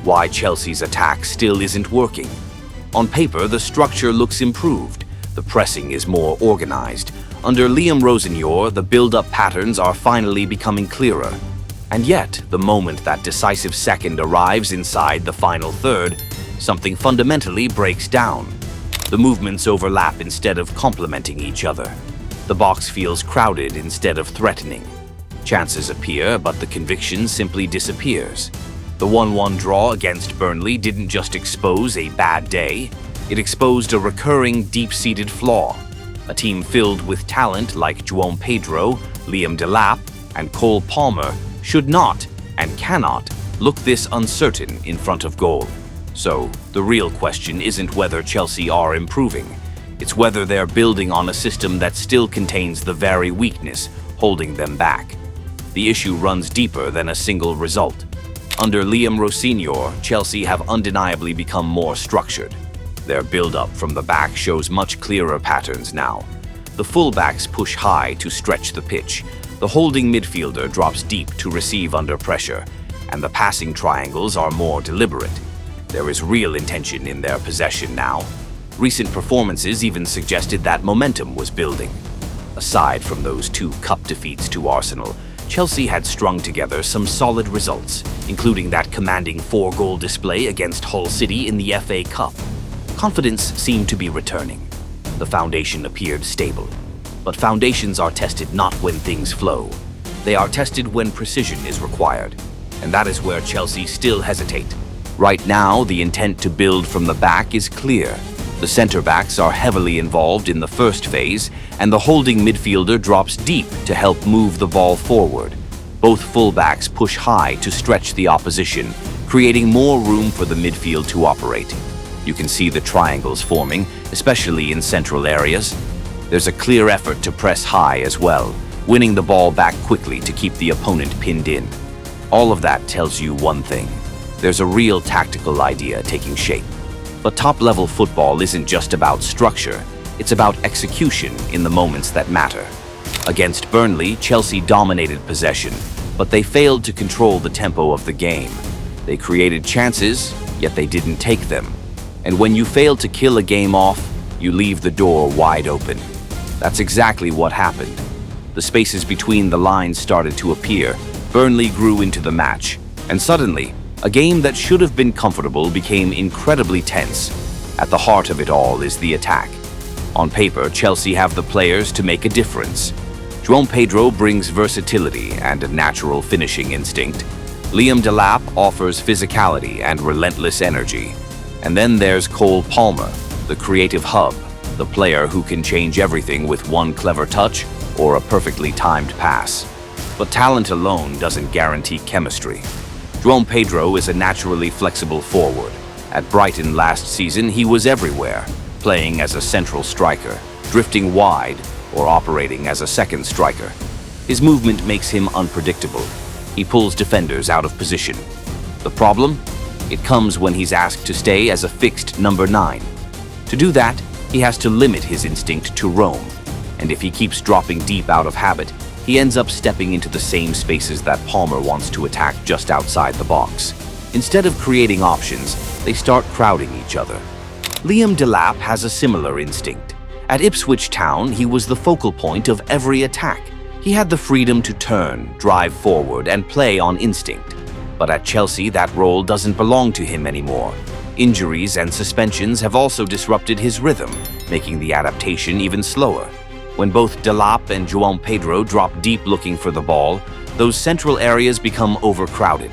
why Chelsea's attack still isn't working. On paper, the structure looks improved. The pressing is more organized. Under Liam Rosenior, the build-up patterns are finally becoming clearer. And yet, the moment that decisive second arrives inside the final third, something fundamentally breaks down. The movements overlap instead of complementing each other. The box feels crowded instead of threatening. Chances appear, but the conviction simply disappears. The 1-1 draw against Burnley didn't just expose a bad day, it exposed a recurring, deep-seated flaw. A team filled with talent like João Pedro, Liam Delap, and Cole Palmer should not and cannot look this uncertain in front of goal. So, the real question isn't whether Chelsea are improving. It's whether they're building on a system that still contains the very weakness holding them back. The issue runs deeper than a single result. Under Liam Rosenior, Chelsea have undeniably become more structured. Their build-up from the back shows much clearer patterns now. The fullbacks push high to stretch the pitch, the holding midfielder drops deep to receive under pressure, and the passing triangles are more deliberate. There is real intention in their possession now. Recent performances even suggested that momentum was building. Aside from those 2 cup defeats to Arsenal, Chelsea had strung together some solid results, including that commanding 4-goal display against Hull City in the FA Cup. Confidence seemed to be returning. The foundation appeared stable. But foundations are tested not when things flow. They are tested when precision is required. And that is where Chelsea still hesitate. Right now, the intent to build from the back is clear. The center-backs are heavily involved in the first phase, and the holding midfielder drops deep to help move the ball forward. Both fullbacks push high to stretch the opposition, creating more room for the midfield to operate. You can see the triangles forming, especially in central areas. There's a clear effort to press high as well, winning the ball back quickly to keep the opponent pinned in. All of that tells you one thing. There's a real tactical idea taking shape. But top-level football isn't just about structure, it's about execution in the moments that matter. Against Burnley, Chelsea dominated possession, but they failed to control the tempo of the game. They created chances, yet they didn't take them. And when you fail to kill a game off, you leave the door wide open. That's exactly what happened. The spaces between the lines started to appear, Burnley grew into the match, and suddenly, a game that should have been comfortable became incredibly tense. At the heart of it all is the attack. On paper, Chelsea have the players to make a difference. João Pedro brings versatility and a natural finishing instinct. Liam Delap offers physicality and relentless energy. And then there's Cole Palmer, the creative hub, the player who can change everything with one clever touch or a perfectly timed pass. But talent alone doesn't guarantee chemistry. João Pedro is a naturally flexible forward. At Brighton last season, he was everywhere, playing as a central striker, drifting wide, or operating as a second striker. His movement makes him unpredictable. He pulls defenders out of position. The problem? It comes when he's asked to stay as a fixed number 9. To do that, he has to limit his instinct to roam. And if he keeps dropping deep out of habit, he ends up stepping into the same spaces that Palmer wants to attack just outside the box. Instead of creating options, they start crowding each other. Liam Delap has a similar instinct. At Ipswich Town, he was the focal point of every attack. He had the freedom to turn, drive forward, and play on instinct. But at Chelsea, that role doesn't belong to him anymore. Injuries and suspensions have also disrupted his rhythm, making the adaptation even slower. When both Delap and João Pedro drop deep looking for the ball, those central areas become overcrowded.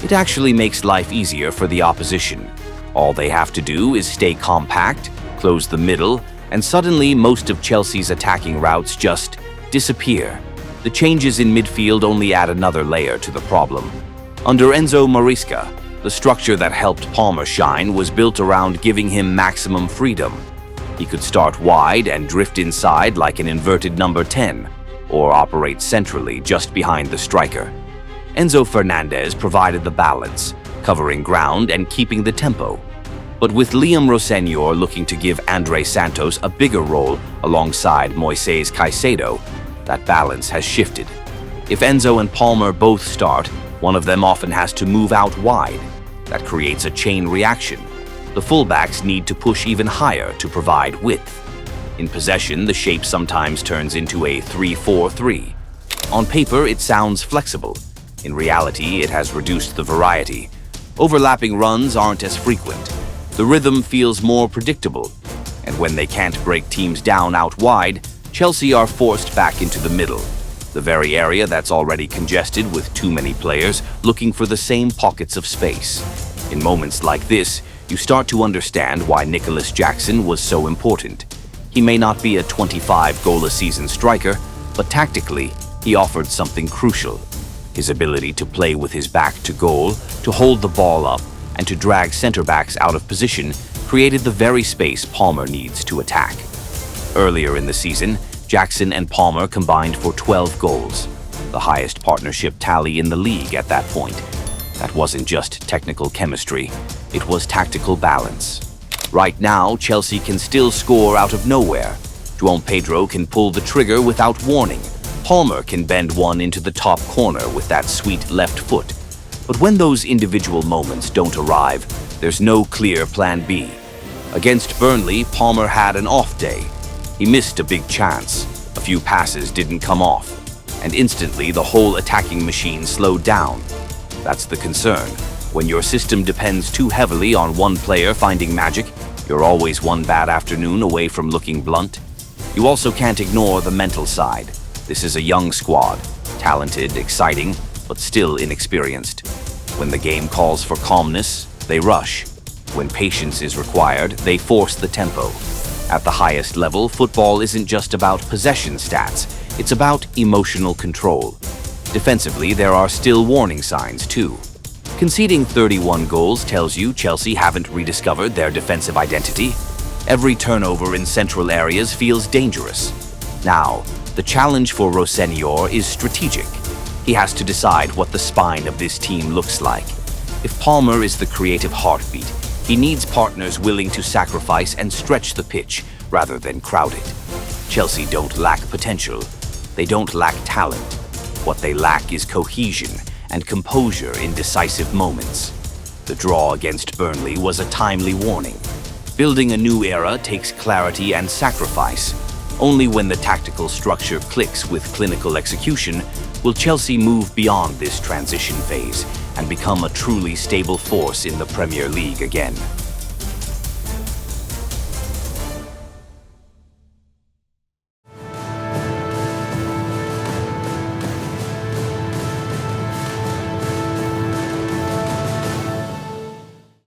It actually makes life easier for the opposition. All they have to do is stay compact, close the middle, and suddenly most of Chelsea's attacking routes just disappear. The changes in midfield only add another layer to the problem. Under Enzo Maresca, the structure that helped Palmer shine was built around giving him maximum freedom. He could start wide and drift inside like an inverted number 10, or operate centrally just behind the striker. Enzo Fernandez provided the balance, covering ground and keeping the tempo. But with Liam Rosenior looking to give Andre Santos a bigger role alongside Moises Caicedo, that balance has shifted. If Enzo and Palmer both start, one of them often has to move out wide. That creates a chain reaction. The fullbacks need to push even higher to provide width. In possession, the shape sometimes turns into a 3-4-3. On paper, it sounds flexible. In reality, it has reduced the variety. Overlapping runs aren't as frequent. The rhythm feels more predictable. And when they can't break teams down out wide, Chelsea are forced back into the middle, the very area that's already congested with too many players looking for the same pockets of space. In moments like this, you start to understand why Nicholas Jackson was so important. He may not be a 25-goal-a-season striker, but tactically, he offered something crucial. His ability to play with his back to goal, to hold the ball up, and to drag center-backs out of position created the very space Palmer needs to attack. Earlier in the season, Jackson and Palmer combined for 12 goals, the highest partnership tally in the league at that point. That wasn't just technical chemistry, it was tactical balance. Right now, Chelsea can still score out of nowhere. João Pedro can pull the trigger without warning. Palmer can bend one into the top corner with that sweet left foot. But when those individual moments don't arrive, there's no clear plan B. Against Burnley, Palmer had an off day. He missed a big chance. A few passes didn't come off. And instantly, the whole attacking machine slowed down. That's the concern. When your system depends too heavily on one player finding magic, you're always one bad afternoon away from looking blunt. You also can't ignore the mental side. This is a young squad, talented, exciting, but still inexperienced. When the game calls for calmness, they rush. When patience is required, they force the tempo. At the highest level, football isn't just about possession stats, it's about emotional control. Defensively, there are still warning signs too. Conceding 31 goals tells you Chelsea haven't rediscovered their defensive identity. Every turnover in central areas feels dangerous. Now, the challenge for Rosenior is strategic. He has to decide what the spine of this team looks like. If Palmer is the creative heartbeat, he needs partners willing to sacrifice and stretch the pitch rather than crowd it. Chelsea don't lack potential. They don't lack talent. What they lack is cohesion and composure in decisive moments. The draw against Burnley was a timely warning. Building a new era takes clarity and sacrifice. Only when the tactical structure clicks with clinical execution will Chelsea move beyond this transition phase and become a truly stable force in the Premier League again.